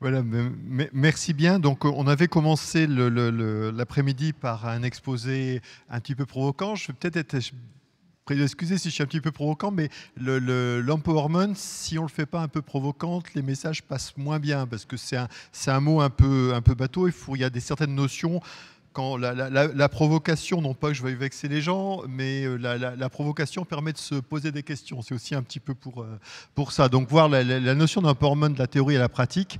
Voilà, merci bien. Donc, on avait commencé l'après-midi par un exposé un petit peu provocant. Je vais peut-être excusez si je suis un petit peu provocant, mais l'empowerment, si on ne le fait pas un peu provocante, les messages passent moins bien parce que c'est un mot un peu bateau. Il y a certaines notions. Quand la provocation, non pas que je veuille vexer les gens, mais la provocation permet de se poser des questions. C'est aussi un petit peu pour ça. Donc voir la notion d'empowerment, de la théorie à la pratique.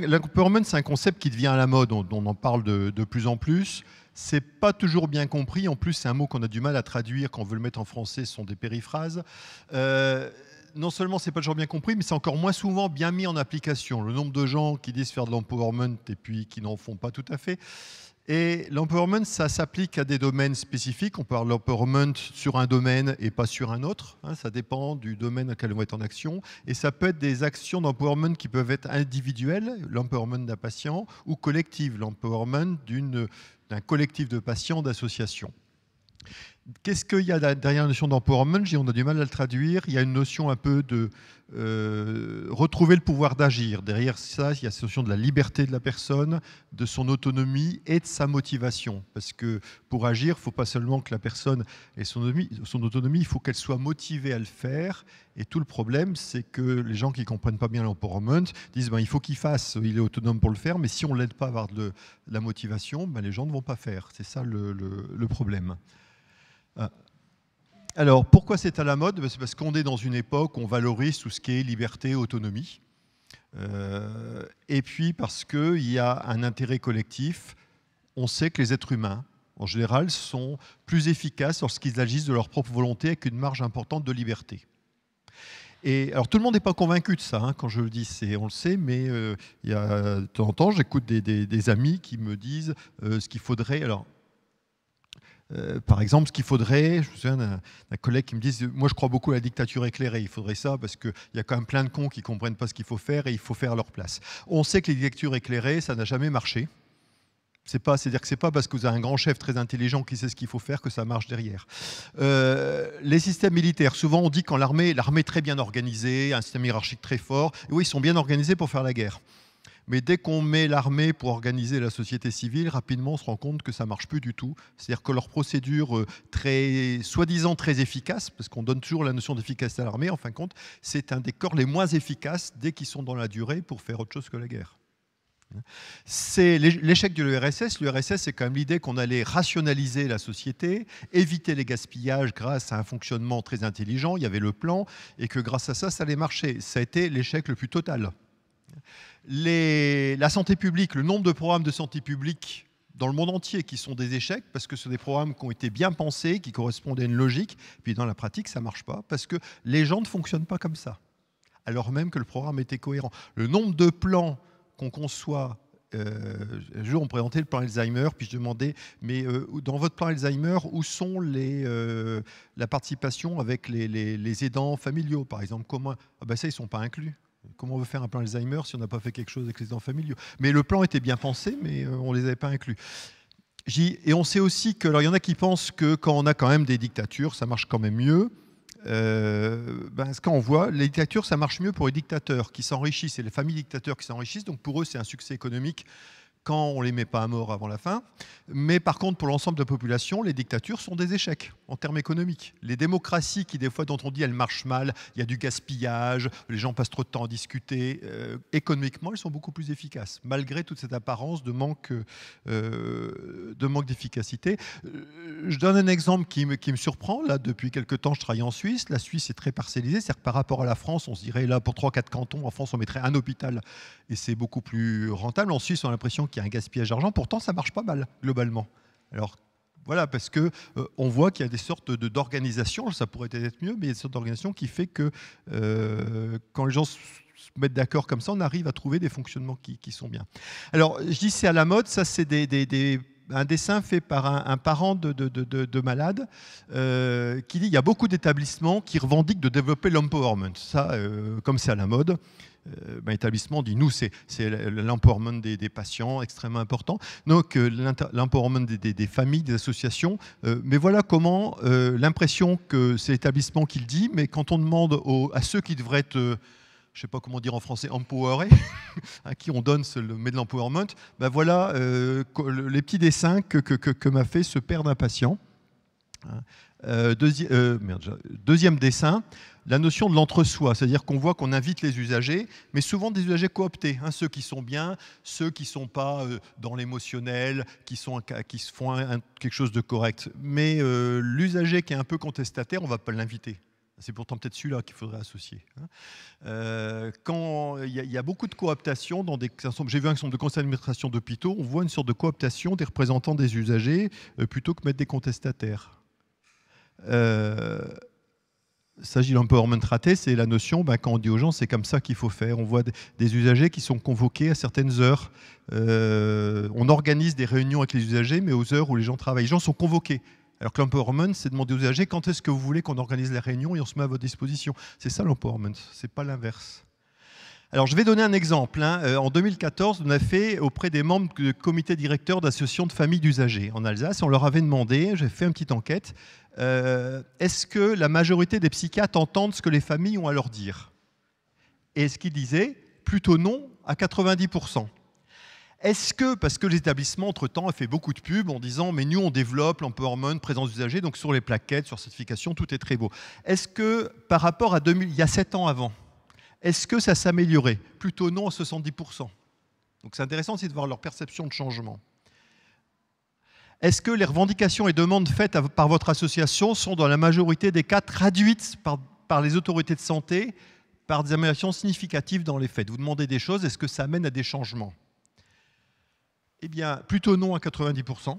L'empowerment, c'est un concept qui devient à la mode, on en parle de plus en plus. C'est pas toujours bien compris. En plus, c'est un mot qu'on a du mal à traduire quand on veut le mettre en français. Ce sont des périphrases. Non seulement c'est pas toujours bien compris, mais c'est encore moins souvent bien mis en application. Le nombre de gens qui disent faire de l'empowerment et puis qui n'en font pas tout à fait. Et l'empowerment, ça s'applique à des domaines spécifiques. On parle de l'empowerment sur un domaine et pas sur un autre. Ça dépend du domaine dans lequel on va être en action. Et ça peut être des actions d'empowerment qui peuvent être individuelles, l'empowerment d'un patient, ou collectives, l'empowerment d'un collectif de patients, d'associations. Qu'est-ce qu'il y a derrière la notion d'empowerment? On a du mal à le traduire. Il y a une notion un peu de retrouver le pouvoir d'agir. Derrière ça, il y a cette notion de la liberté de la personne, de son autonomie et de sa motivation. Parce que pour agir, il ne faut pas seulement que la personne ait son autonomie, il faut qu'elle soit motivée à le faire. Et tout le problème, c'est que les gens qui ne comprennent pas bien l'empowerment disent il faut qu'il fasse, il est autonome pour le faire, mais si on ne l'aide pas à avoir de la motivation, les gens ne vont pas faire. C'est ça le problème. Alors, pourquoi c'est à la mode? C'est parce qu'on est dans une époque où on valorise tout ce qui est liberté, autonomie. Et puis parce qu'il y a un intérêt collectif. On sait que les êtres humains, en général, sont plus efficaces lorsqu'ils agissent de leur propre volonté avec une marge importante de liberté. Et alors, tout le monde n'est pas convaincu de ça. Quand je le dis, on le sait, mais il y a de temps en temps, j'écoute des amis qui me disent ce qu'il faudrait... Alors, par exemple, ce qu'il faudrait, je me souviens d'un collègue qui me dit, moi je crois beaucoup à la dictature éclairée, il faudrait ça parce qu'il y a quand même plein de cons qui ne comprennent pas ce qu'il faut faire et il faut faire à leur place. On sait que les dictatures éclairées, ça n'a jamais marché. C'est-à-dire que ce n'est pas parce que vous avez un grand chef très intelligent qui sait ce qu'il faut faire que ça marche derrière. Les systèmes militaires, souvent on dit quand l'armée est très bien organisée, un système hiérarchique très fort, et oui, ils sont bien organisés pour faire la guerre. Mais dès qu'on met l'armée pour organiser la société civile, rapidement on se rend compte que ça ne marche plus du tout. C'est-à-dire que leurs procédures soi-disant très efficaces, parce qu'on donne toujours la notion d'efficacité à l'armée, en fin de compte, c'est un des corps les moins efficaces dès qu'ils sont dans la durée pour faire autre chose que la guerre. C'est l'échec de l'URSS. L'URSS, c'est quand même l'idée qu'on allait rationaliser la société, éviter les gaspillages grâce à un fonctionnement très intelligent. Il y avait le plan, et que grâce à ça, ça allait marcher. Ça a été l'échec le plus total. La santé publique, le nombre de programmes de santé publique dans le monde entier qui sont des échecs, parce que ce sont des programmes qui ont été bien pensés, qui correspondent à une logique, puis dans la pratique, ça ne marche pas, parce que les gens ne fonctionnent pas comme ça, alors même que le programme était cohérent. Le nombre de plans qu'on conçoit, un jour on présentait le plan Alzheimer, puis je demandais, mais dans votre plan Alzheimer, où sont la participation avec les aidants familiaux, par exemple? Comment ça, ils ne sont pas inclus. Comment on veut faire un plan Alzheimer si on n'a pas fait quelque chose avec les aidants familiaux? Mais le plan était bien pensé, mais on ne les avait pas inclus. Et on sait aussi que, alors il y en a qui pensent que quand on a quand même des dictatures, ça marche quand même mieux. Quand on voit, les dictatures, ça marche mieux pour les dictateurs qui s'enrichissent, et les familles dictateurs qui s'enrichissent, donc pour eux c'est un succès économique quand on ne les met pas à mort avant la fin. Mais par contre, pour l'ensemble de la population, les dictatures sont des échecs en termes économiques. Les démocraties qui, des fois, dont on dit elles marchent mal, il y a du gaspillage, les gens passent trop de temps à discuter, économiquement, elles sont beaucoup plus efficaces, malgré toute cette apparence de manque d'efficacité. Je donne un exemple qui me surprend. Là, depuis quelques temps, je travaille en Suisse. La Suisse est très parcellisée. C'est-à-dire que par rapport à la France, on se dirait, là, pour 3-4 cantons, en France, on mettrait un hôpital et c'est beaucoup plus rentable. En Suisse, on a l'impression qu'il y a un gaspillage d'argent. Pourtant, ça marche pas mal, globalement. Alors, voilà, parce que on voit qu'il y a des sortes d'organisations, ça pourrait être mieux, mais il y a des sortes d'organisations qui fait que quand les gens se mettent d'accord comme ça, on arrive à trouver des fonctionnements qui sont bien. Alors, je dis c'est à la mode, ça c'est un dessin fait par un parent de malade qui dit il y a beaucoup d'établissements qui revendiquent de développer l'empowerment. Ça, comme c'est à la mode, l'établissement dit nous, c'est l'empowerment des patients, extrêmement important. Donc, l'empowerment des familles, des associations. Mais voilà comment l'impression que c'est l'établissement qui le dit, mais quand on demande à ceux qui devraient être je ne sais pas comment dire en français, empowerer, à qui on donne, met de l'empowerment, ben voilà les petits dessins que m'a fait ce père d'un patient. Deuxième dessin, la notion de l'entre-soi, c'est-à-dire qu'on voit qu'on invite les usagers, mais souvent des usagers cooptés, hein, ceux qui sont bien, ceux qui ne sont pas dans l'émotionnel, qui se font quelque chose de correct. Mais l'usager qui est un peu contestataire, on ne va pas l'inviter. C'est pourtant peut-être celui-là qu'il faudrait associer. Quand il y a beaucoup de cooptation, j'ai vu un centre de conseil d'administration d'hôpitaux, on voit une sorte de cooptation des représentants des usagers plutôt que mettre des contestataires. Il s'agit de l'empowerment raté, c'est la notion, quand on dit aux gens, c'est comme ça qu'il faut faire. On voit des usagers qui sont convoqués à certaines heures. On organise des réunions avec les usagers, mais aux heures où les gens travaillent. Les gens sont convoqués. Alors que l'empowerment, c'est demander aux usagers quand est-ce que vous voulez qu'on organise la réunion et on se met à votre disposition. C'est ça l'empowerment, c'est pas l'inverse. Alors je vais donner un exemple. En 2014, on a fait auprès des membres du comité directeur d'associations de familles d'usagers en Alsace, on leur avait demandé, j'ai fait une petite enquête, est-ce que la majorité des psychiatres entendent ce que les familles ont à leur dire? Et ce qu'ils disaient, plutôt non, à 90%. Est-ce que, parce que l'établissement, entre-temps, a fait beaucoup de pubs en disant « mais nous, on développe l'empowerment, présence d'usagers, donc sur les plaquettes, sur certification, tout est très beau ». Est-ce que, par rapport à il y a 7 ans avant, est-ce que ça s'améliorait? Plutôt non à 70%. Donc c'est intéressant aussi de voir leur perception de changement. Est-ce que les revendications et demandes faites par votre association sont dans la majorité des cas traduites par les autorités de santé par des améliorations significatives dans les faits? Vous demandez des choses, est-ce que ça amène à des changements? Eh bien, plutôt non à 90%.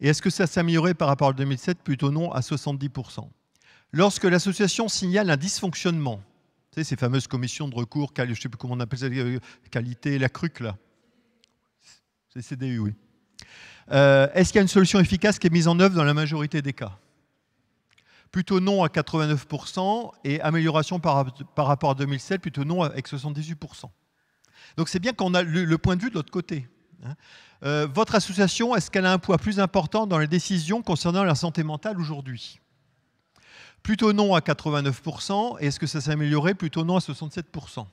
Et est-ce que ça s'améliorait par rapport à 2007? Plutôt non à 70%. Lorsque l'association signale un dysfonctionnement, vous savez, ces fameuses commissions de recours, je ne sais plus comment on appelle ça, qualité, la CRUC, là. C'est CDU, oui. Est-ce qu'il y a une solution efficace qui est mise en œuvre dans la majorité des cas? Plutôt non à 89% et amélioration par rapport à 2007, plutôt non avec 78%. Donc c'est bien qu'on a le point de vue de l'autre côté. Votre association, est-ce qu'elle a un poids plus important dans les décisions concernant la santé mentale aujourd'hui? Plutôt non à 89%, et est-ce que ça s'est amélioré? Plutôt non à 67%.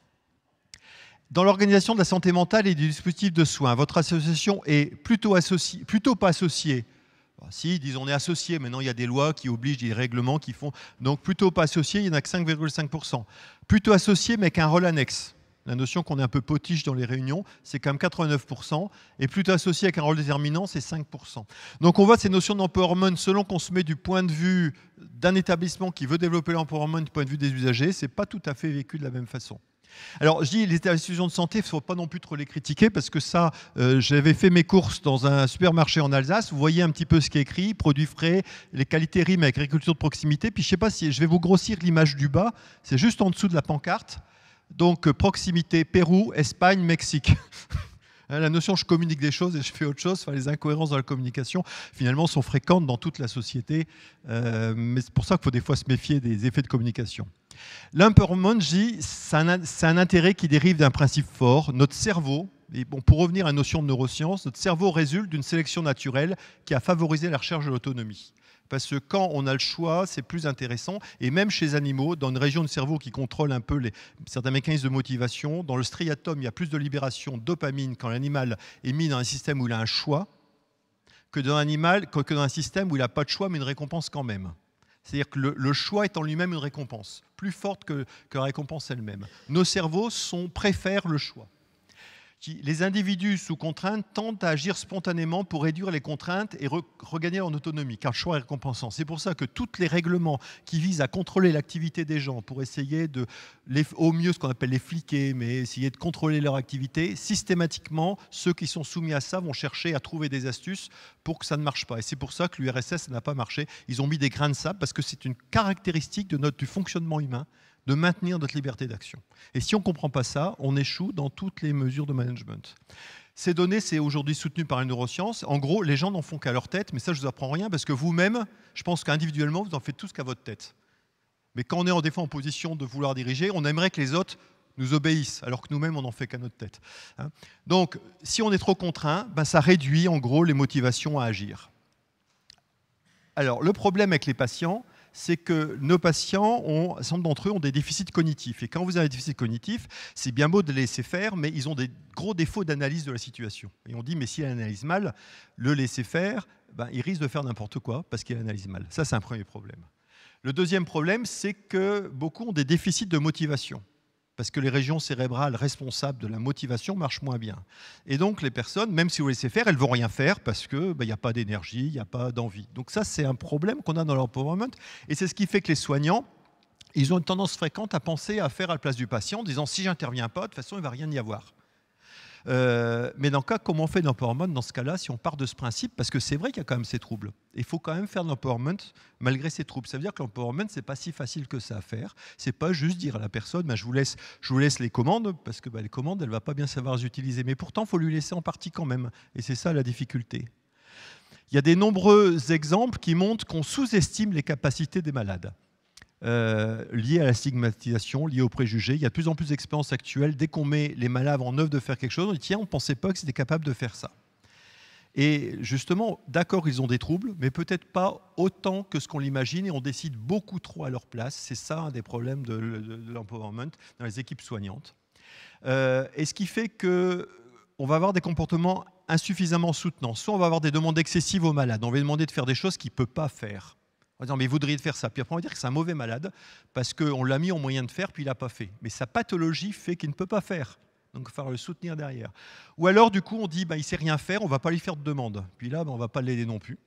Dans l'organisation de la santé mentale et du dispositif de soins, votre association est plutôt pas associée. Si, ils disent on est associé, maintenant il y a des lois qui obligent, des règlements qui font. Donc plutôt pas associé, il n'y en a que 5,5%. Plutôt associé, mais avec un rôle annexe. La notion qu'on est un peu potiche dans les réunions, c'est quand même 89%, et plutôt associé avec un rôle déterminant, c'est 5%. Donc on voit ces notions d'empowerment, selon qu'on se met du point de vue d'un établissement qui veut développer l'empowerment du point de vue des usagers, c'est pas tout à fait vécu de la même façon. Alors je dis les institutions de santé, il ne faut pas non plus trop les critiquer, parce que ça, j'avais fait mes courses dans un supermarché en Alsace, vous voyez un petit peu ce qui est écrit, produits frais, les qualités riment avec agriculture de proximité, puis je ne sais pas si je vais vous grossir l'image du bas, c'est juste en dessous de la pancarte. Donc, proximité, Pérou, Espagne, Mexique. La notion je communique des choses et je fais autre chose, enfin, les incohérences dans la communication, finalement, sont fréquentes dans toute la société. Mais c'est pour ça qu'il faut des fois se méfier des effets de communication. L'empowerment, c'est un intérêt qui dérive d'un principe fort. Notre cerveau, et bon, pour revenir à la notion de neurosciences, notre cerveau résulte d'une sélection naturelle qui a favorisé la recherche de l'autonomie. Parce que quand on a le choix, c'est plus intéressant. Et même chez les animaux, dans une région du cerveau qui contrôle un peu certains mécanismes de motivation, dans le striatum, il y a plus de libération de dopamine quand l'animal est mis dans un système où il a un choix que dans un système où il n'a pas de choix, mais une récompense quand même. C'est-à-dire que le choix est en lui-même une récompense, plus forte que la récompense elle-même. Nos cerveaux préfèrent le choix. Les individus sous contrainte tendent à agir spontanément pour réduire les contraintes et regagner en autonomie, car le choix est récompensant. C'est pour ça que tous les règlements qui visent à contrôler l'activité des gens, pour essayer au mieux ce qu'on appelle les fliquer, mais essayer de contrôler leur activité, systématiquement, ceux qui sont soumis à ça vont chercher à trouver des astuces pour que ça ne marche pas. Et c'est pour ça que l'URSS n'a pas marché. Ils ont mis des grains de sable parce que c'est une caractéristique du fonctionnement humain, de maintenir notre liberté d'action. Et si on ne comprend pas ça, on échoue dans toutes les mesures de management. Ces données, c'est aujourd'hui soutenu par les neurosciences. En gros, les gens n'en font qu'à leur tête, mais ça, je ne vous apprends rien, parce que vous-même, je pense qu'individuellement, vous en faites tous qu'à votre tête. Mais quand on est des fois en position de vouloir diriger, on aimerait que les autres nous obéissent, alors que nous-mêmes, on n'en fait qu'à notre tête. Donc, si on est trop contraint, ça réduit, en gros, les motivations à agir. Alors, le problème avec les patients, c'est que nos patients, un certain nombre d'entre eux ont des déficits cognitifs. Et quand vous avez des déficits cognitifs, c'est bien beau de les laisser faire, mais ils ont des gros défauts d'analyse de la situation. Et on dit, mais s'il analyse mal, le laisser faire, ben, il risque de faire n'importe quoi parce qu'il analyse mal. Ça, c'est un premier problème. Le deuxième problème, c'est que beaucoup ont des déficits de motivation, parce que les régions cérébrales responsables de la motivation marchent moins bien. Et donc les personnes, même si vous les laissez faire, elles ne vont rien faire parce qu'il n'y a pas d'énergie, il n'y a pas d'envie. Donc ça, c'est un problème qu'on a dans l'empowerment. Et c'est ce qui fait que les soignants, ils ont une tendance fréquente à penser à faire à la place du patient, en disant si j'interviens pas, de toute façon, il ne va rien y avoir. Mais dans le cas, comment on fait l'empowerment dans ce cas-là, si on part de ce principe, parce que c'est vrai qu'il y a quand même ces troubles. Il faut quand même faire de l'empowerment malgré ces troubles. Ça veut dire que l'empowerment, c'est pas si facile que ça à faire. C'est pas juste dire à la personne, je vous laisse les commandes, parce que les commandes, elle va pas bien savoir les utiliser. Mais pourtant, il faut lui laisser en partie quand même. Et c'est ça la difficulté. Il y a des nombreux exemples qui montrent qu'on sous-estime les capacités des malades. Liées à la stigmatisation, liées aux préjugés. Il y a de plus en plus d'expériences actuelles. Dès qu'on met les malades en œuvre de faire quelque chose, on dit tiens, on ne pensait pas que c'était capable de faire ça. Et justement, d'accord, ils ont des troubles, mais peut-être pas autant que ce qu'on l'imagine, et on décide beaucoup trop à leur place. C'est ça un des problèmes de l'empowerment dans les équipes soignantes. Et ce qui fait qu'on va avoir des comportements insuffisamment soutenants. Soit on va avoir des demandes excessives aux malades. On va lui demander de faire des choses qu'il ne peut pas faire. En disant, mais vous devriez faire ça. Puis après, on va dire que c'est un mauvais malade parce qu'on l'a mis en moyen de faire, puis il n'a pas fait. Mais sa pathologie fait qu'il ne peut pas faire. Donc, il va falloir le soutenir derrière. Ou alors, du coup, on dit, il ne sait rien faire, on ne va pas lui faire de demande. Puis là, on ne va pas l'aider non plus.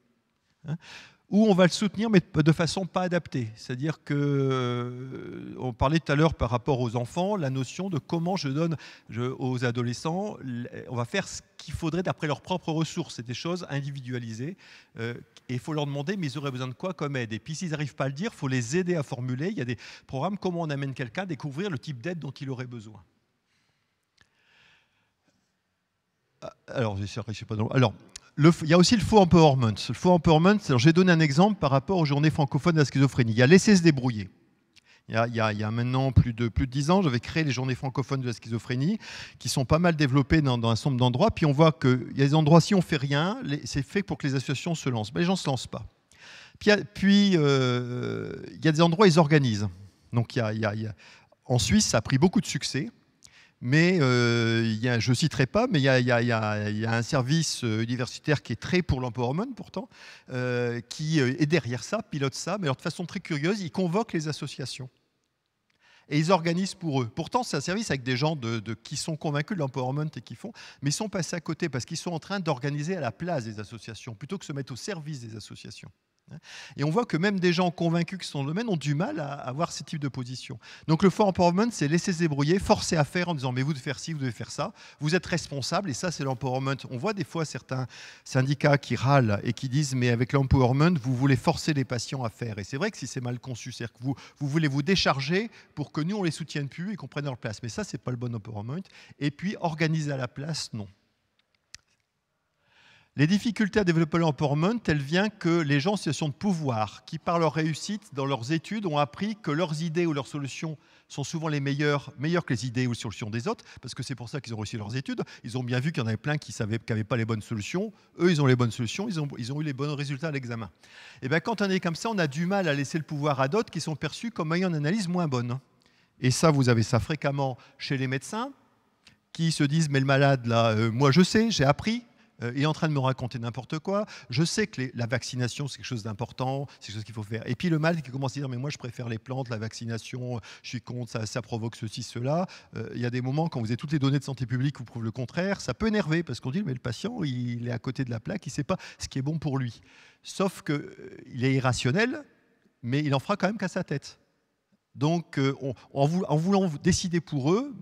Ou on va le soutenir, mais de façon pas adaptée. C'est-à-dire que, on parlait tout à l'heure par rapport aux enfants, la notion de comment je donne aux adolescents, on va faire ce qu'il faudrait d'après leurs propres ressources. C'est des choses individualisées. Et il faut leur demander, mais ils auraient besoin de quoi comme aide? Et puis s'ils n'arrivent pas à le dire, il faut les aider à formuler. Il y a des programmes, comment on amène quelqu'un à découvrir le type d'aide dont il aurait besoin. Alors, je sais pas. Alors, il y a aussi le faux empowerment. Le faux empowerment, j'ai donné un exemple par rapport aux journées francophones de la schizophrénie. Il y a laisser se débrouiller. Il y a maintenant plus de 10 ans, j'avais créé les journées francophones de la schizophrénie, qui sont pas mal développées dans un certain nombre d'endroits. Puis on voit qu'il y a des endroits, si on ne fait rien, c'est fait pour que les associations se lancent. Les gens ne se lancent pas. Puis il y a des endroits, ils organisent. Donc en Suisse, ça a pris beaucoup de succès. Mais je ne citerai pas, mais il y a un service universitaire qui est très pour l'empowerment pourtant, qui est derrière ça, pilote ça, mais alors de façon très curieuse, ils convoquent les associations. Et ils organisent pour eux. Pourtant, c'est un service avec des gens qui sont convaincus de l'empowerment et qui font, mais ils sont passés à côté parce qu'ils sont en train d'organiser à la place des associations, plutôt que de se mettre au service des associations. Et on voit que même des gens convaincus qui sont dans le domaine ont du mal à avoir ce type de position. Donc le faux empowerment, c'est laisser se débrouiller, forcer à faire en disant mais vous devez faire ci, vous devez faire ça, vous êtes responsable, et ça c'est l'empowerment. On voit des fois certains syndicats qui râlent et qui disent mais avec l'empowerment, vous voulez forcer les patients à faire. Et c'est vrai que si c'est mal conçu, c'est-à-dire que vous voulez vous décharger pour que nous on les soutienne plus et qu'on prenne leur place. Mais ça c'est pas le bon empowerment. Et puis organiser à la place, non. Les difficultés à développer l'empowerment, elles viennent que les gens en situation de pouvoir, qui par leur réussite dans leurs études ont appris que leurs idées ou leurs solutions sont souvent les meilleures que les idées ou les solutions des autres, parce que c'est pour ça qu'ils ont réussi leurs études. Ils ont bien vu qu'il y en avait plein qui n'avaient pas les bonnes solutions. Eux, ils ont les bonnes solutions, ils ont eu les bons résultats à l'examen. Et bien quand on est comme ça, on a du mal à laisser le pouvoir à d'autres qui sont perçus comme ayant une analyse moins bonne. Et ça, vous avez ça fréquemment chez les médecins, qui se disent, mais le malade, là, moi je sais, j'ai appris. Il est en train de me raconter n'importe quoi. Je sais que la vaccination, c'est quelque chose d'important, c'est quelque chose qu'il faut faire. Et puis le malade qui commence à dire, mais moi je préfère les plantes, la vaccination, je suis contre, ça provoque ceci, cela. Il y a des moments, quand vous avez toutes les données de santé publique qui vous prouvent le contraire, ça peut énerver, parce qu'on dit, mais le patient, il est à côté de la plaque, il ne sait pas ce qui est bon pour lui. Sauf qu'il est irrationnel, mais il en fera quand même qu'à sa tête. Donc, en voulant décider pour eux,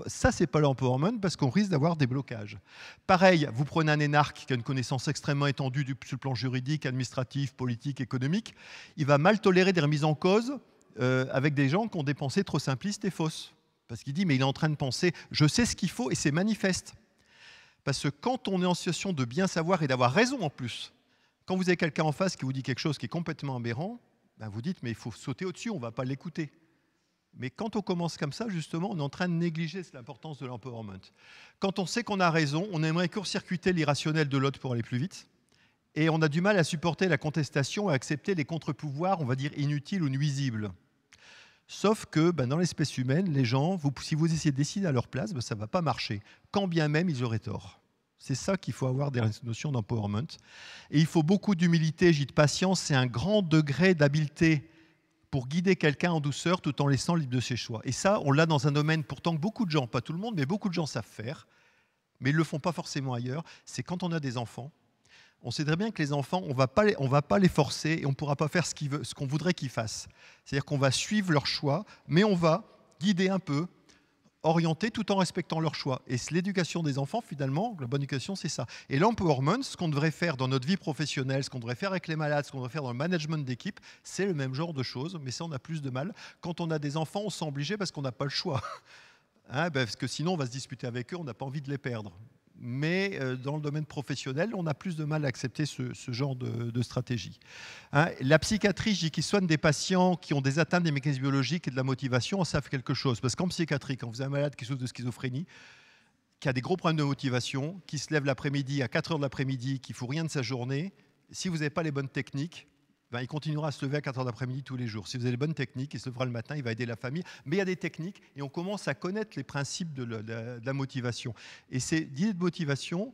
ça, c'est pas l'empowerment parce qu'on risque d'avoir des blocages. Pareil, vous prenez un énarque qui a une connaissance extrêmement étendue sur le plan juridique, administratif, politique, économique, il va mal tolérer des remises en cause avec des gens qui ont des pensées trop simplistes et fausses. Parce qu'il dit, mais il est en train de penser, je sais ce qu'il faut et c'est manifeste. Parce que quand on est en situation de bien savoir et d'avoir raison en plus, quand vous avez quelqu'un en face qui vous dit quelque chose qui est complètement aberrant, vous dites, mais il faut sauter au-dessus, on ne va pas l'écouter. Mais quand on commence comme ça, justement, on est en train de négliger l'importance de l'empowerment. Quand on sait qu'on a raison, on aimerait court-circuiter l'irrationnel de l'autre pour aller plus vite. Et on a du mal à supporter la contestation, à accepter les contre-pouvoirs, on va dire, inutiles ou nuisibles. Sauf que dans l'espèce humaine, les gens, si vous essayez de décider à leur place, ça ne va pas marcher, quand bien même ils auraient tort. C'est ça qu'il faut avoir des notions d'empowerment. Et il faut beaucoup d'humilité, de patience et un grand degré d'habileté pour guider quelqu'un en douceur tout en laissant libre de ses choix. Et ça, on l'a dans un domaine pourtant que beaucoup de gens, pas tout le monde, mais beaucoup de gens savent faire, mais ils ne le font pas forcément ailleurs. C'est quand on a des enfants. On sait très bien que les enfants, on ne va pas les forcer et on ne pourra pas faire ce qu'on voudrait qu'ils fassent. C'est-à-dire qu'on va suivre leurs choix, mais on va guider un peu, orienter tout en respectant leurs choix. Et l'éducation des enfants, finalement, la bonne éducation, c'est ça. Et l'empowerment, ce qu'on devrait faire dans notre vie professionnelle, ce qu'on devrait faire avec les malades, ce qu'on devrait faire dans le management d'équipe, c'est le même genre de choses, mais ça, on a plus de mal. Quand on a des enfants, on se sent obligé parce qu'on n'a pas le choix. Parce que sinon, on va se disputer avec eux, on n'a pas envie de les perdre. Mais dans le domaine professionnel, on a plus de mal à accepter ce genre de stratégie. La psychiatrie, je dis qu'ils soignent des patients qui ont des atteintes des mécanismes biologiques et de la motivation, en savent quelque chose. Parce qu'en psychiatrie, quand vous avez un malade qui souffre de schizophrénie, qui a des gros problèmes de motivation, qui se lève l'après-midi à 4 heures de l'après-midi, qui ne fout rien de sa journée, si vous n'avez pas les bonnes techniques, il continuera à se lever à 4 heures d'après-midi tous les jours. Si vous avez les bonnes techniques, il se lèvera le matin, il va aider la famille. Mais il y a des techniques et on commence à connaître les principes de la motivation. Et ces idées de motivation,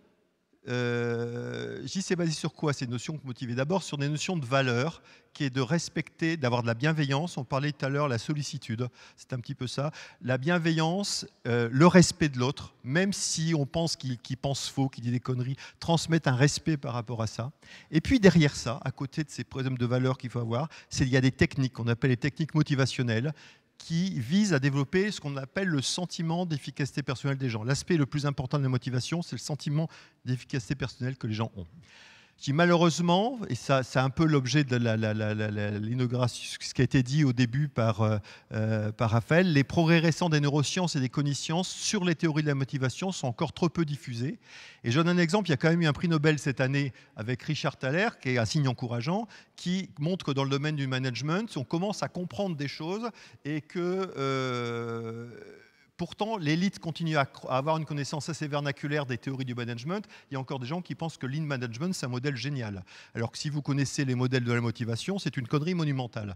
c'est basé sur quoi ces notions motivées? D'abord sur des notions de valeur, qui est de respecter, d'avoir de la bienveillance. On parlait tout à l'heure de la sollicitude, c'est un petit peu ça. La bienveillance, le respect de l'autre, même si on pense qu'il pense faux, qu'il dit des conneries, transmettre un respect par rapport à ça. Et puis derrière ça, à côté de ces problèmes de valeur qu'il faut avoir, il y a des techniques qu'on appelle les techniques motivationnelles, qui vise à développer ce qu'on appelle le sentiment d'efficacité personnelle des gens. L'aspect le plus important de la motivation, c'est le sentiment d'efficacité personnelle que les gens ont. Je dis malheureusement, et ça c'est un peu l'objet de l'inauguration, ce qui a été dit au début par Raphaël, les progrès récents des neurosciences et des cognisciences sur les théories de la motivation sont encore trop peu diffusés. Et je donne un exemple, il y a quand même eu un prix Nobel cette année avec Richard Thaler, qui est un signe encourageant, qui montre que dans le domaine du management, on commence à comprendre des choses et que... pourtant, l'élite continue à avoir une connaissance assez vernaculaire des théories du management. Il y a encore des gens qui pensent que lean management, c'est un modèle génial. Alors que si vous connaissez les modèles de la motivation, c'est une connerie monumentale,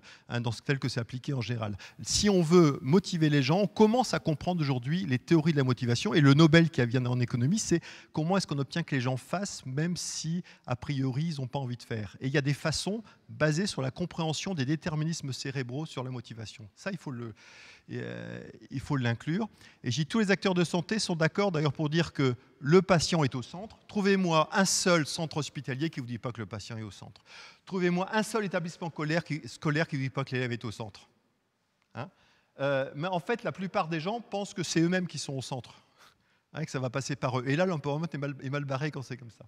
tel que c'est appliqué en général. Si on veut motiver les gens, on commence à comprendre aujourd'hui les théories de la motivation. Et le Nobel qui vient en économie, c'est comment est-ce qu'on obtient que les gens fassent, même si, a priori, ils n'ont pas envie de faire. Et il y a des façons basées sur la compréhension des déterminismes cérébraux sur la motivation. Ça, il faut l'inclure. Et tous les acteurs de santé sont d'accord d'ailleurs pour dire que le patient est au centre. Trouvez-moi un seul centre hospitalier qui ne vous dit pas que le patient est au centre. Trouvez-moi un seul établissement scolaire qui ne vous dit pas que l'élève est au centre. Mais en fait, la plupart des gens pensent que c'est eux-mêmes qui sont au centre, que ça va passer par eux. Et là, l'empowerment est mal barré quand c'est comme ça.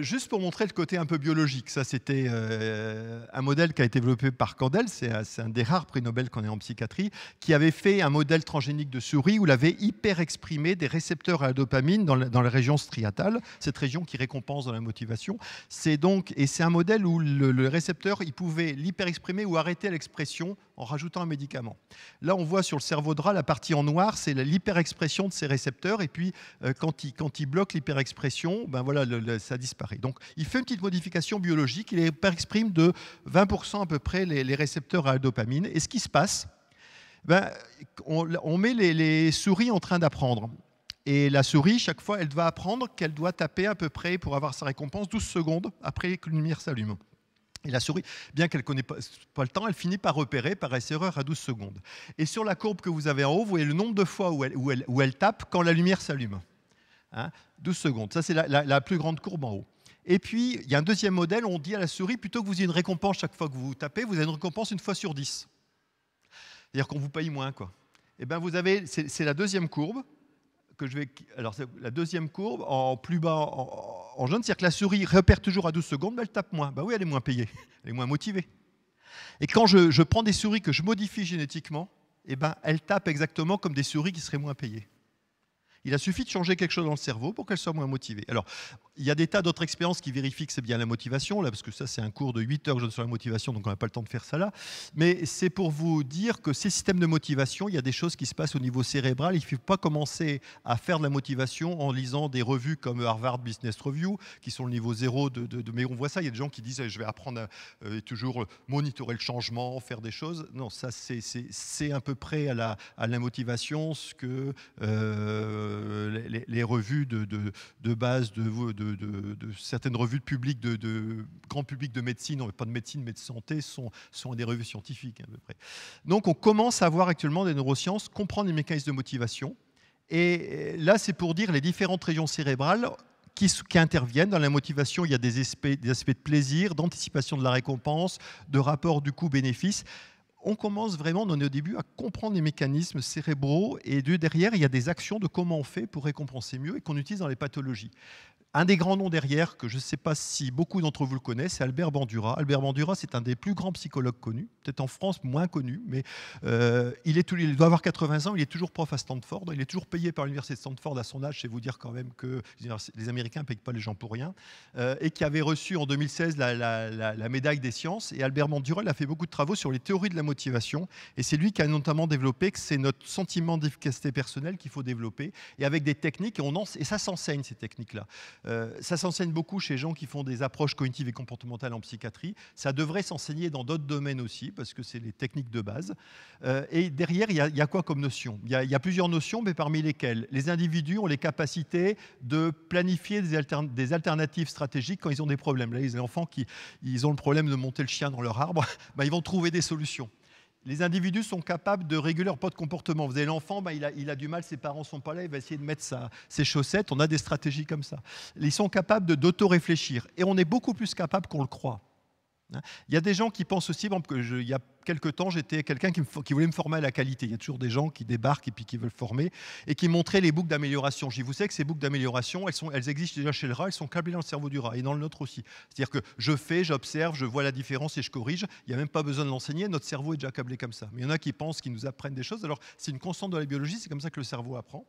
Juste pour montrer le côté un peu biologique, ça c'était un modèle qui a été développé par Kandel, c'est un des rares prix Nobel qu'on ait en psychiatrie, qui avait fait un modèle transgénique de souris où il avait hyper exprimé des récepteurs à la dopamine dans la région striatale, cette région qui récompense dans la motivation. C'est un modèle où le récepteur il pouvait l'hyper exprimer ou arrêter l'expression en rajoutant un médicament. Là, on voit sur le cerveau de rat, la partie en noir, c'est l'hyperexpression de ces récepteurs. Et puis, quand il bloque l'hyperexpression, ça disparaît. Donc, il fait une petite modification biologique. Il hyperexprime de 20% à peu près les récepteurs à la dopamine. Et ce qui se passe, on met les souris en train d'apprendre. Et la souris, chaque fois, elle va apprendre qu'elle doit taper à peu près, pour avoir sa récompense, 12 secondes après que la lumière s'allume. Et la souris, bien qu'elle ne connaît pas le temps, elle finit par repérer par erreur à 12 secondes. Et sur la courbe que vous avez en haut, vous voyez le nombre de fois où elle tape quand la lumière s'allume. 12 secondes. Ça, c'est la plus grande courbe en haut. Et puis, il y a un deuxième modèle, on dit à la souris, plutôt que vous ayez une récompense chaque fois que vous tapez, vous avez une récompense une fois sur 10. C'est-à-dire qu'on vous paye moins, quoi. Et bien, vous avez, c'est la deuxième courbe. Alors, la deuxième courbe, en plus bas en jaune, c'est-à-dire que la souris repère toujours à 12 secondes, mais elle tape moins. Oui, elle est moins payée, elle est moins motivée. Et quand je prends des souris que je modifie génétiquement, elles tapent exactement comme des souris qui seraient moins payées. Il a suffi de changer quelque chose dans le cerveau pour qu'elles soient moins motivées. Alors, il y a des tas d'autres expériences qui vérifient que c'est bien la motivation, là, parce que ça, c'est un cours de 8 heures que je donne sur la motivation, donc on n'a pas le temps de faire ça là. Mais c'est pour vous dire que ces systèmes de motivation, il y a des choses qui se passent au niveau cérébral. Il ne faut pas commencer à faire de la motivation en lisant des revues comme Harvard Business Review, qui sont le niveau zéro mais on voit ça, il y a des gens qui disent je vais apprendre à toujours monitorer le changement, faire des choses. Non, ça, c'est à peu près à la motivation ce que les revues de base de certaines revues publiques de grand public de médecine, pas de médecine mais de santé, sont des revues scientifiques à peu près. Donc on commence à voir actuellement des neurosciences comprendre les mécanismes de motivation. Et là, c'est pour dire les différentes régions cérébrales qui interviennent dans la motivation. Il y a des aspects de plaisir, d'anticipation de la récompense, de rapport du coût-bénéfice. On commence vraiment, on en est au début, à comprendre les mécanismes cérébraux et derrière, il y a des actions de comment on fait pour récompenser mieux et qu'on utilise dans les pathologies. Un des grands noms derrière, que je ne sais pas si beaucoup d'entre vous le connaissent, c'est Albert Bandura. Albert Bandura, c'est un des plus grands psychologues connus, peut-être en France moins connu, mais il doit avoir 80 ans, il est toujours prof à Stanford, il est toujours payé par l'université de Stanford à son âge, c'est vous dire quand même que les Américains ne payent pas les gens pour rien, et qui avait reçu en 2016 la médaille des sciences. Et Albert Bandura, il a fait beaucoup de travaux sur les théories de la motivation, et c'est lui qui a notamment développé que c'est notre sentiment d'efficacité personnelle qu'il faut développer, et avec des techniques, et ça s'enseigne ces techniques-là. Ça s'enseigne beaucoup chez gens qui font des approches cognitives et comportementales en psychiatrie. Ça devrait s'enseigner dans d'autres domaines aussi, parce que c'est les techniques de base. Et derrière, il y a quoi comme notion ? Il y a plusieurs notions, mais parmi lesquelles les individus ont les capacités de planifier des alternatives stratégiques quand ils ont des problèmes. Là, les enfants qui ils ont le problème de monter le chien dans leur arbre, ben, ils vont trouver des solutions. Les individus sont capables de réguler leur propre comportement. Vous avez l'enfant, ben, il a du mal, ses parents ne sont pas là, il va essayer de mettre ses chaussettes. On a des stratégies comme ça. Ils sont capables d'auto-réfléchir. Et on est beaucoup plus capable qu'on le croit. Il y a des gens qui pensent aussi, il y a quelques temps, j'étais quelqu'un qui voulait me former à la qualité. Il y a toujours des gens qui débarquent et puis qui veulent former et qui montraient les boucles d'amélioration. Je dis, vous savez que ces boucles d'amélioration, elles existent déjà chez le rat, elles sont câblées dans le cerveau du rat et dans le nôtre aussi. C'est-à-dire que je fais, j'observe, je vois la différence et je corrige. Il n'y a même pas besoin de l'enseigner, notre cerveau est déjà câblé comme ça. Mais il y en a qui pensent qu'ils nous apprennent des choses. Alors, c'est une constante de la biologie, c'est comme ça que le cerveau apprend.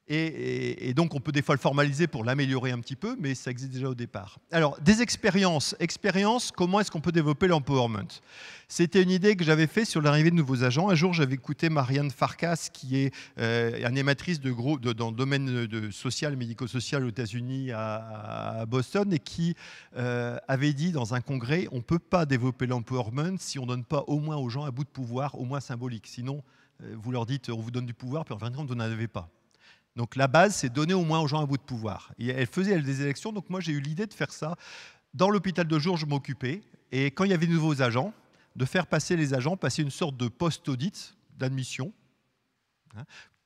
Et donc, on peut des fois le formaliser pour l'améliorer un petit peu, mais ça existe déjà au départ. Alors, des expériences. Comment est-ce qu'on peut développer l'empowerment ? C'était une idée que j'avais faite sur l'arrivée de nouveaux agents. Un jour, j'avais écouté Marianne Farkas, qui est animatrice dans le domaine social et médico-social aux États-Unis, à Boston, et qui avait dit dans un congrès, on ne peut pas développer l'empowerment si on ne donne pas au moins aux gens un bout de pouvoir, au moins symbolique. Sinon, vous leur dites, on vous donne du pouvoir, puis en fin de compte, vous n'en avez pas. Donc la base, c'est donner au moins aux gens un bout de pouvoir. Et elle faisait des élections, donc moi j'ai eu l'idée de faire ça. Dans l'hôpital de jour, je m'occupais. Et quand il y avait de nouveaux agents, de faire passer les agents, passer une sorte de post-audit d'admission,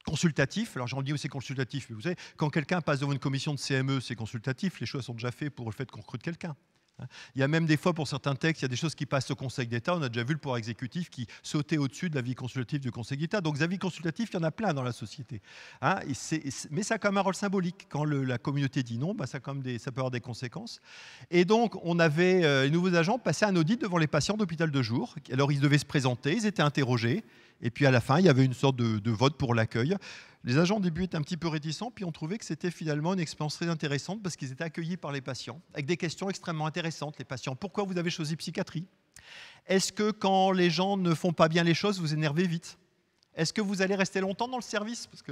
consultatif. Alors j'en dis aussi consultatif, mais vous savez, quand quelqu'un passe devant une commission de CME, c'est consultatif, les choix sont déjà faits pour le fait qu'on recrute quelqu'un. Il y a même des fois, pour certains textes, il y a des choses qui passent au Conseil d'État. On a déjà vu le pouvoir exécutif qui sautait au-dessus de l'avis consultatif du Conseil d'État. Donc, des avis consultatifs, il y en a plein dans la société. Mais ça a quand même un rôle symbolique. Quand la communauté dit non, ça peut avoir des conséquences. Et donc, on avait les nouveaux agents passer un audit devant les patients d'hôpital de jour. Alors, ils devaient se présenter, ils étaient interrogés. Et puis, à la fin, il y avait une sorte de vote pour l'accueil. Les agents au début étaient un petit peu réticents, puis on trouvait que c'était finalement une expérience très intéressante parce qu'ils étaient accueillis par les patients avec des questions extrêmement intéressantes. Les patients, pourquoi vous avez choisi psychiatrie ? Est-ce que quand les gens ne font pas bien les choses, vous énervez vite ? Est-ce que vous allez rester longtemps dans le service ? Parce que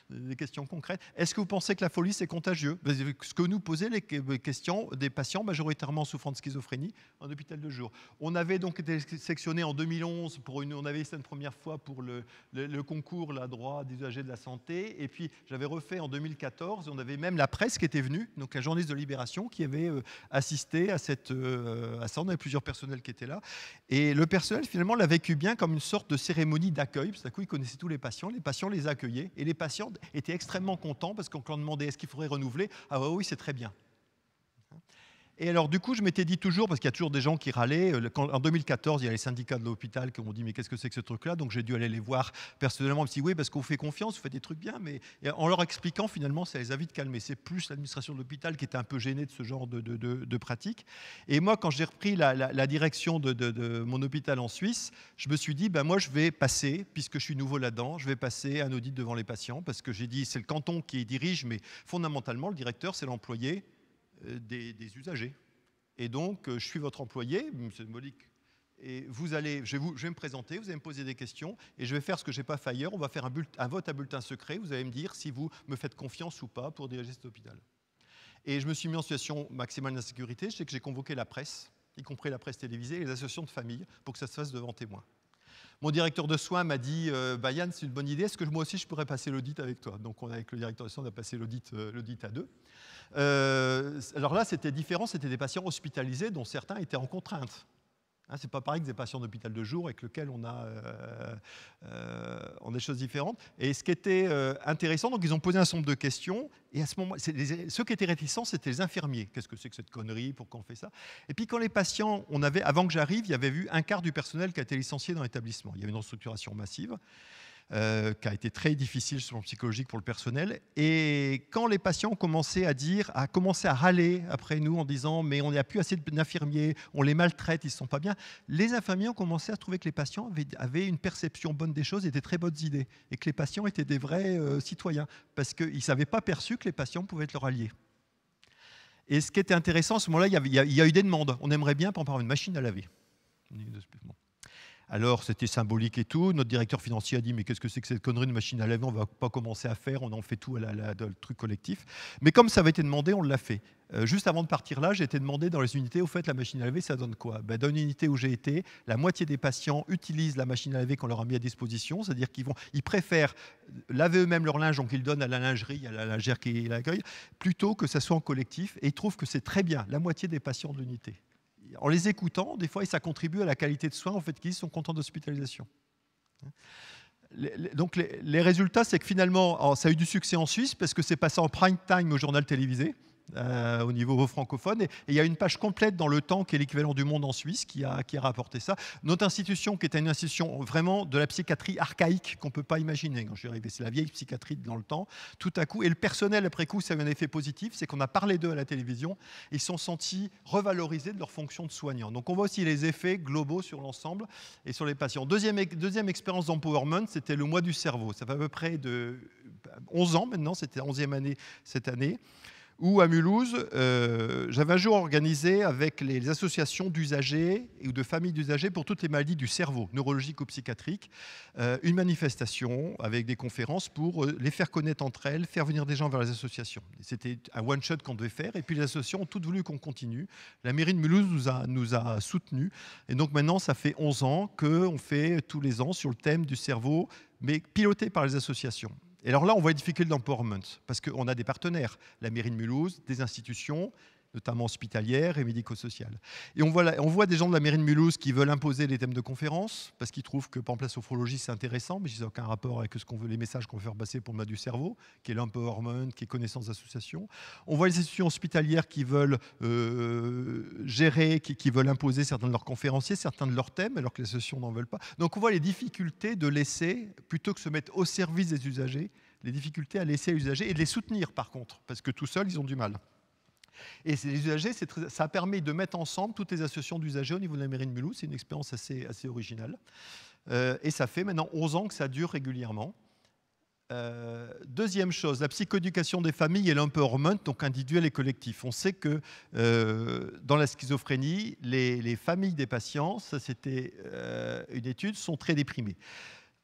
des questions concrètes. Est-ce que vous pensez que la folie, c'est contagieux ? Ce que nous posaient les questions des patients majoritairement souffrant de schizophrénie en hôpital de jour. On avait donc été sélectionné en 2011, on avait été une première fois pour le concours droit des usagers de la santé. Et puis, j'avais refait en 2014. On avait même la presse qui était venue, donc un journaliste de Libération qui avait assisté à ça. On avait plusieurs personnels qui étaient là. Et le personnel, finalement, l'a vécu bien comme une sorte de cérémonie d'accueil. Parce qu'ils connaissaient tous les patients les accueillaient, et les patients étaient extrêmement contents parce qu'on leur demandait est-ce qu'il faudrait renouveler. Ah oui, c'est très bien. Et alors, du coup, je m'étais dit toujours, parce qu'il y a toujours des gens qui râlaient, en 2014, il y a les syndicats de l'hôpital qui m'ont dit, mais qu'est-ce que c'est que ce truc-là? Donc, j'ai dû aller les voir personnellement. Je me suis dit, oui, parce qu'on vous fait confiance, vous faites des trucs bien, mais en leur expliquant, finalement, ça les a vite calmés. C'est plus l'administration de l'hôpital qui était un peu gênée de ce genre de pratique. Et moi, quand j'ai repris la direction de mon hôpital en Suisse, je me suis dit, ben, moi, je vais passer, puisque je suis nouveau là-dedans, je vais passer un audit devant les patients, parce que j'ai dit, c'est le canton qui dirige, mais fondamentalement, le directeur, c'est l'employé des usagers. Et donc, je suis votre employé, M. Molic, et je vais me présenter, vous allez me poser des questions, et je vais faire ce que je n'ai pas fait ailleurs. On va faire un vote à bulletin secret. Vous allez me dire si vous me faites confiance ou pas pour diriger cet hôpital. Et je me suis mis en situation maximale d'insécurité. Je sais que j'ai convoqué la presse, y compris la presse télévisée et les associations de famille, pour que ça se fasse devant témoins. Mon directeur de soins m'a dit Yann, c'est une bonne idée, est-ce que moi aussi je pourrais passer l'audit avec toi? Donc, avec le directeur de soins, on a passé l'audit à deux. Alors là, c'était différent, c'était des patients hospitalisés dont certains étaient en contrainte. Hein, c'est pas pareil que des patients d'hôpital de jour avec lesquels on a des choses différentes. Et ce qui était intéressant, donc ils ont posé un certain nombre de questions. Et à ce moment, ceux qui étaient réticents, c'était les infirmiers. Qu'est-ce que c'est que cette connerie? Pourquoi on fait ça? Et puis quand les patients, avant que j'arrive, il y avait eu un quart du personnel qui a été licencié dans l'établissement. Il y avait une restructuration massive. Qui a été très difficile sur le plan psychologique pour le personnel. Et quand les patients ont commencé à râler après nous en disant mais on n'a plus assez d'infirmiers, on les maltraite, ils ne sont pas bien, les infirmiers ont commencé à trouver que les patients avaient une perception bonne des choses et des très bonnes idées, et que les patients étaient des vrais citoyens, parce qu'ils n'avaient pas perçu que les patients pouvaient être leurs alliés. Et ce qui était intéressant, à ce moment-là, il y a eu des demandes. On aimerait bien, par exemple, une machine à laver. Alors, c'était symbolique et tout. Notre directeur financier a dit, mais qu'est-ce que c'est que cette connerie de machine à laver? On ne va pas commencer à faire, on en fait tout le truc collectif. Mais comme ça avait été demandé, on l'a fait. Juste avant de partir là, j'ai été demandé dans les unités, au fait, la machine à laver, ça donne quoi? Dans une unité où j'ai été, la moitié des patients utilisent la machine à laver qu'on leur a mis à disposition, c'est-à-dire qu'ils préfèrent laver eux-mêmes leur linge, donc ils le donnent à la lingerie, à la lingère qui l'accueille, plutôt que ça soit en collectif, et ils trouvent que c'est très bien, la moitié des patients de l'unité. En les écoutant, des fois, ça contribue à la qualité de soins, en fait, qu'ils sont contents d'hospitalisation. Donc, les résultats, c'est que finalement, ça a eu du succès en Suisse, parce que c'est passé en prime time au journal télévisé, au niveau francophone. Et il y a une page complète dans Le Temps, qui est l'équivalent du Monde en Suisse, qui a rapporté ça. Notre institution, qui était une institution vraiment de la psychiatrie archaïque, qu'on ne peut pas imaginer. Quand je suis arrivé, c'est la vieille psychiatrie dans Le Temps, tout à coup. Et le personnel, après coup, ça a eu un effet positif, c'est qu'on a parlé d'eux à la télévision, ils se sont sentis revalorisés de leur fonction de soignants. Donc on voit aussi les effets globaux sur l'ensemble et sur les patients. Deuxième expérience d'empowerment, c'était le mois du cerveau. Ça fait à peu près 11 ans maintenant, c'était la 11e année cette année, où à Mulhouse, j'avais un jour organisé avec les associations d'usagers ou de familles d'usagers pour toutes les maladies du cerveau, neurologiques ou psychiatriques, une manifestation avec des conférences pour les faire connaître entre elles, faire venir des gens vers les associations. C'était un one-shot qu'on devait faire, et puis les associations ont toutes voulu qu'on continue. La mairie de Mulhouse nous a soutenus, et donc maintenant, ça fait 11 ans qu'on fait tous les ans sur le thème du cerveau, mais piloté par les associations. Et alors là, on voit les difficultés d'empowerment, parce qu'on a des partenaires, la mairie de Mulhouse, des institutions, notamment hospitalières et médico-sociales. Et on voit des gens de la mairie de Mulhouse qui veulent imposer les thèmes de conférence, parce qu'ils trouvent que, par exemple, la sophrologie, c'est intéressant, mais ça n'a aucun rapport avec les messages qu'on veut faire passer pour le mal du cerveau, qui est l'empowerment, qui est connaissance d'association. On voit les institutions hospitalières qui veulent gérer, qui veulent imposer certains de leurs conférenciers, certains de leurs thèmes, alors que les associations n'en veulent pas. Donc on voit les difficultés de laisser, plutôt que se mettre au service des usagers, les difficultés à laisser les usagers et de les soutenir, par contre, parce que tout seuls, ils ont du mal. Et les usagers, ça permet de mettre ensemble toutes les associations d'usagers au niveau de la mairie de Mulhouse. C'est une expérience assez originale. Et ça fait maintenant 11 ans que ça dure régulièrement. Deuxième chose, la psychoéducation des familles et l'empowerment, donc individuel et collectif. On sait que dans la schizophrénie, les familles des patients, ça c'était une étude, sont très déprimées.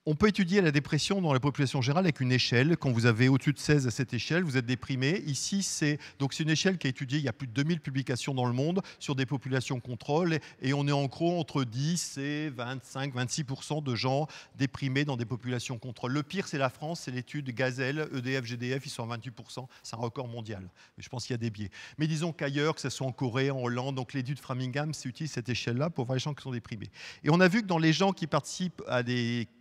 On peut étudier la dépression dans la population générale avec une échelle. Quand vous avez au-dessus de 16 à cette échelle, vous êtes déprimé. Ici, c'est une échelle qui a étudié, il y a plus de 2000 publications dans le monde sur des populations contrôle. Et on est en gros entre 10 et 25-26% de gens déprimés dans des populations contrôle. Le pire, c'est la France, c'est l'étude Gazelle, EDF, GDF, ils sont à 28%. C'est un record mondial. Mais je pense qu'il y a des biais. Mais disons qu'ailleurs, que ce soit en Corée, en Hollande, donc l'étude Framingham, c'est utile cette échelle-là pour voir les gens qui sont déprimés. Et on a vu que dans les gens qui participent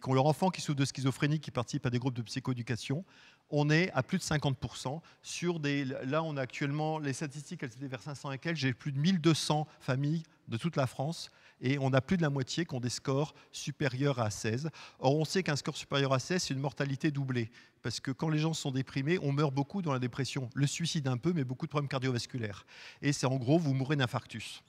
qu'on leur offre enfants qui souffrent de schizophrénie, qui participent à des groupes de psychoéducation, on est à plus de 50% sur des... Là, on a actuellement, les statistiques, elles étaient vers 500 et quelques, j'ai plus de 1200 familles de toute la France, et on a plus de la moitié qui ont des scores supérieurs à 16. Or, on sait qu'un score supérieur à 16, c'est une mortalité doublée, parce que quand les gens sont déprimés, on meurt beaucoup dans la dépression. Le suicide un peu, mais beaucoup de problèmes cardiovasculaires. Et c'est en gros, vous mourrez d'infarctus.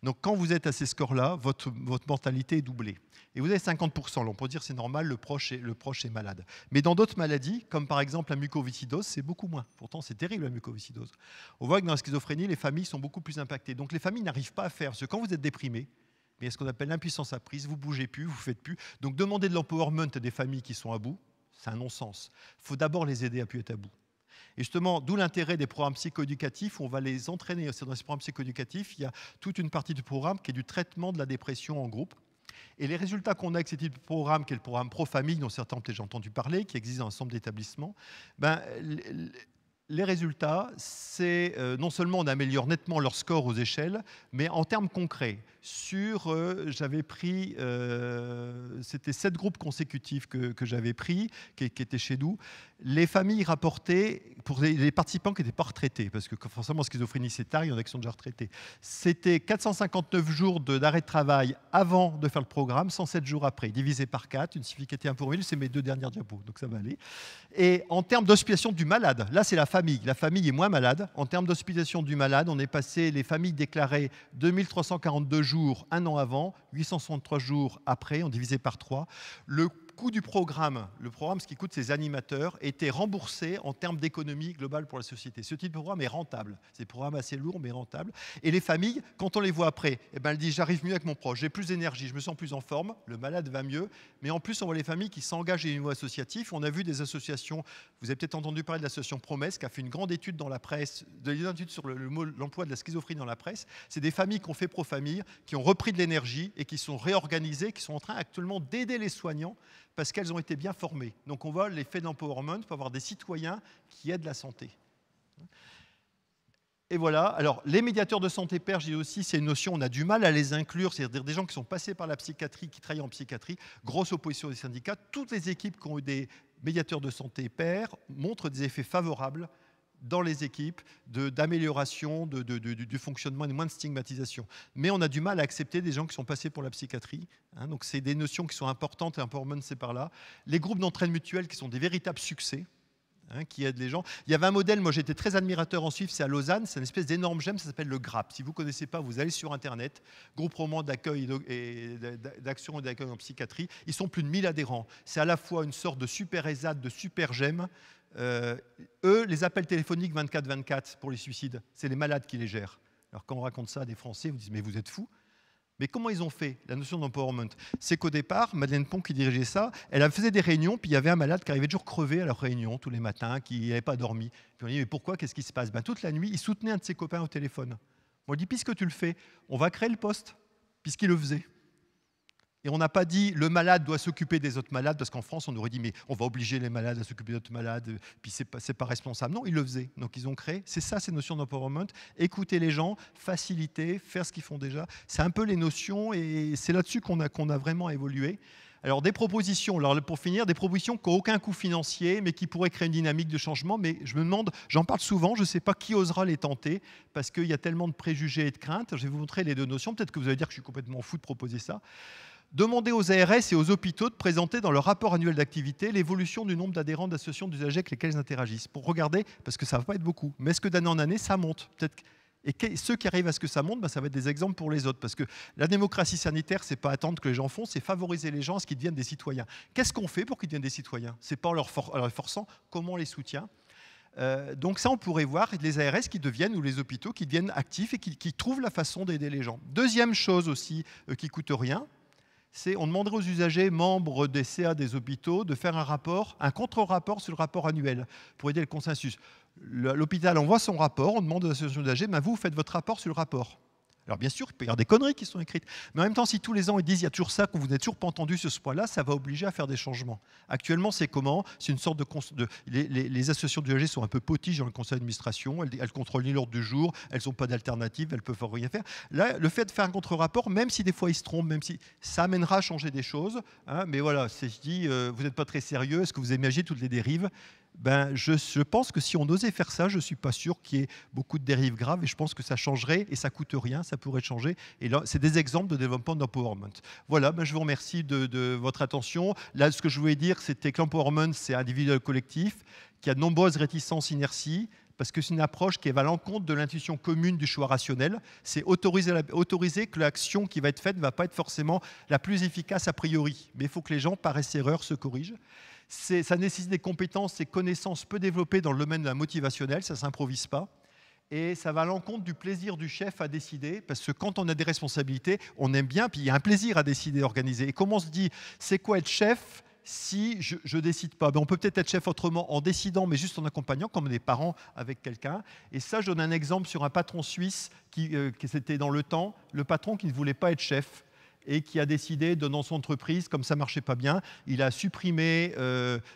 Donc quand vous êtes à ces scores-là, votre mortalité est doublée. Et vous avez 50%, là, on peut dire c'est normal, le proche est malade. Mais dans d'autres maladies, comme par exemple la mucoviscidose, c'est beaucoup moins. Pourtant, c'est terrible la mucoviscidose. On voit que dans la schizophrénie, les familles sont beaucoup plus impactées. Donc les familles n'arrivent pas à faire, parce que quand vous êtes déprimé, il y a ce qu'on appelle l'impuissance apprise, vous ne bougez plus, vous ne faites plus. Donc demander de l'empowerment à des familles qui sont à bout, c'est un non-sens. Il faut d'abord les aider à plus être à bout. Et justement, d'où l'intérêt des programmes psychoéducatifs, on va les entraîner. Dans ces programmes psychoéducatifs, il y a toute une partie du programme qui est du traitement de la dépression en groupe. Et les résultats qu'on a avec ce type de programme, qui est le programme Pro-Famille, dont certains ont déjà entendu parler, qui existe dans un certain nombre d'établissements, les résultats, c'est non seulement on améliore nettement leur score aux échelles, mais en termes concrets. J'avais pris, c'était 7 groupes consécutifs que j'avais pris, qui étaient chez nous. Les familles rapportaient, pour les participants qui n'étaient pas retraités, parce que forcément, schizophrénie, c'est tard, il y en a qui sont déjà retraités. C'était 459 jours d'arrêt de travail avant de faire le programme, 107 jours après, divisé par 4, une significativité 1 pour 1000, c'est mes 2 dernières diapos, donc ça va aller. Et en termes d'hospitalisation du malade, là c'est la famille. La famille est moins malade. En termes d'hospitalisation du malade, on est passé, les familles déclaraient 2342 jours un an avant, 863 jours après, on divisait par 3. Le coût du programme, ce qui coûte ces animateurs, était remboursé en termes d'économie globale pour la société. Ce type de programme est rentable. C'est un programme assez lourd, mais rentable. Et les familles, quand on les voit après, elles disent « j'arrive mieux avec mon proche, j'ai plus d'énergie, je me sens plus en forme, le malade va mieux ». Mais en plus, on voit les familles qui s'engagent au niveau associatif. On a vu des associations, vous avez peut-être entendu parler de l'association Promesse, qui a fait une grande étude dans la presse, une étude sur l'emploi de la schizophrénie dans la presse. C'est des familles qui ont fait pro-famille, qui ont repris de l'énergie et qui sont réorganisées, qui sont en train actuellement d'aider les soignants parce qu'elles ont été bien formées. Donc on voit l'effet d'empowerment pour avoir des citoyens qui aident la santé. Et voilà, alors les médiateurs de santé pairs, j'ai aussi, c'est une notion, on a du mal à les inclure, c'est-à-dire des gens qui sont passés par la psychiatrie, qui travaillent en psychiatrie, grosse opposition des syndicats. Toutes les équipes qui ont eu des médiateurs de santé pairs montrent des effets favorables dans les équipes d'amélioration du fonctionnement et de moins de stigmatisation. Mais on a du mal à accepter des gens qui sont passés pour la psychiatrie. Hein, donc c'est des notions qui sont importantes et empowerment, c'est par là. Les groupes d'entraide mutuelle qui sont des véritables succès, hein, qui aident les gens. Il y avait un modèle, moi j'étais très admirateur en Suisse, c'est à Lausanne, c'est une espèce d'énorme gemme, ça s'appelle le GRAP. Si vous ne connaissez pas, vous allez sur Internet, groupe roman d'accueil et d'action et d'accueil en psychiatrie. Ils sont plus de 1000 adhérents. C'est à la fois une sorte de super ESAT, de super gemme. Eux, les appels téléphoniques 24-24 pour les suicides, c'est les malades qui les gèrent. Alors quand on raconte ça à des Français, vous dites mais vous êtes fous. Mais comment ils ont fait la notion d'empowerment? C'est qu'au départ, Madeleine Pont qui dirigeait ça, elle faisait des réunions, puis il y avait un malade qui arrivait toujours crevé à leur réunion tous les matins, qui n'avait pas dormi. Puis on dit mais pourquoi? Qu'est-ce qui se passe? Toute la nuit, il soutenait un de ses copains au téléphone. On lui dit puisque tu le fais, on va créer le poste, puisqu'il le faisait. Et on n'a pas dit le malade doit s'occuper des autres malades, parce qu'en France, on aurait dit mais on va obliger les malades à s'occuper d'autres malades, puis c'est pas responsable. Non, ils le faisaient. Donc ils ont créé, c'est ça ces notions d'empowerment, écouter les gens, faciliter, faire ce qu'ils font déjà. C'est un peu les notions et c'est là-dessus qu'on a vraiment évolué. Alors des propositions, alors pour finir, des propositions qui n'ont aucun coût financier, mais qui pourraient créer une dynamique de changement. Mais je me demande, j'en parle souvent, je ne sais pas qui osera les tenter, parce qu'il y a tellement de préjugés et de craintes. Je vais vous montrer les deux notions, peut-être que vous allez dire que je suis complètement fou de proposer ça. Demander aux ARS et aux hôpitaux de présenter dans leur rapport annuel d'activité l'évolution du nombre d'adhérents d'associations d'usagers avec lesquels ils interagissent. Pour regarder, parce que ça ne va pas être beaucoup, mais est-ce que d'année en année, ça monte peut-être. Et ceux qui arrivent à ce que ça monte, ça va être des exemples pour les autres. Parce que la démocratie sanitaire, ce n'est pas attendre que les gens font, c'est favoriser les gens à ce qu'ils deviennent des citoyens. Qu'est-ce qu'on fait pour qu'ils deviennent des citoyens? Ce n'est pas en leur forçant, comment on les soutient. Donc ça, on pourrait voir les ARS qui deviennent, ou les hôpitaux qui deviennent actifs et qui trouvent la façon d'aider les gens. Deuxième chose aussi qui ne coûte rien, c'est on demanderait aux usagers membres des CA des hôpitaux de faire un rapport, un contre-rapport sur le rapport annuel pour aider le consensus. L'hôpital envoie son rapport, on demande aux associations d'usagers, vous faites votre rapport sur le rapport. Alors bien sûr, il peut y avoir des conneries qui sont écrites. Mais en même temps, si tous les ans ils disent il y a toujours ça, qu'on vous n'êtes toujours pas entendu sur ce point-là, ça va obliger à faire des changements. Actuellement, c'est comment? C'est une sorte les associations d'usagers sont un peu potiches dans le conseil d'administration, elles contrôlent ni l'ordre du jour, elles n'ont pas d'alternative, elles peuvent rien faire. Là, le fait de faire un contre-rapport, même si des fois ils se trompent, même si ça amènera à changer des choses, hein, mais voilà, je dis, vous n'êtes pas très sérieux, est-ce que vous imaginez toutes les dérives? Ben, je pense que si on osait faire ça, je ne suis pas sûr qu'il y ait beaucoup de dérives graves et je pense que ça changerait et ça ne coûte rien, ça pourrait changer. Et là, c'est des exemples de développement d'empowerment. Voilà, ben, je vous remercie de votre attention. Là, ce que je voulais dire, c'était que l'empowerment, c'est individuel collectif, qu'il y a de nombreuses réticences, inerties, parce que c'est une approche qui va à l'encontre de l'intuition commune du choix rationnel. C'est autoriser que l'action qui va être faite ne va pas être forcément la plus efficace a priori. Mais il faut que les gens, par erreur, se corrigent. Ça nécessite des compétences et connaissances peu développées dans le domaine de la motivationnelle, ça ne s'improvise pas. Et ça va à l'encontre du plaisir du chef à décider, parce que quand on a des responsabilités, on aime bien, puis il y a un plaisir à décider, organiser. Et comment on se dit, c'est quoi être chef si je ne décide pas? Ben, on peut peut-être être chef autrement en décidant, mais juste en accompagnant, comme des parents avec quelqu'un. Et ça, je donne un exemple sur un patron suisse qui c'était dans le temps, le patron qui ne voulait pas être chef et qui a décidé, dans son entreprise, comme ça ne marchait pas bien, il a supprimé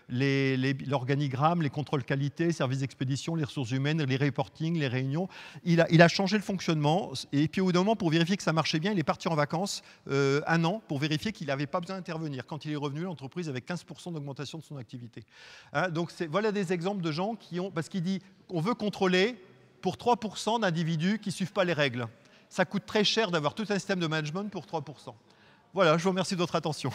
l'organigramme, les contrôles qualité, services d'expédition, les ressources humaines, les reporting, les réunions. Il a changé le fonctionnement et puis au bout d'un moment, pour vérifier que ça marchait bien, il est parti en vacances 1 an pour vérifier qu'il n'avait pas besoin d'intervenir. Quand il est revenu, l'entreprise avait 15% d'augmentation de son activité. Hein, donc voilà des exemples de gens qui ont... Parce qu'il dit qu'on veut contrôler pour 3% d'individus qui ne suivent pas les règles. Ça coûte très cher d'avoir tout un système de management pour 3%. Voilà, je vous remercie de votre attention.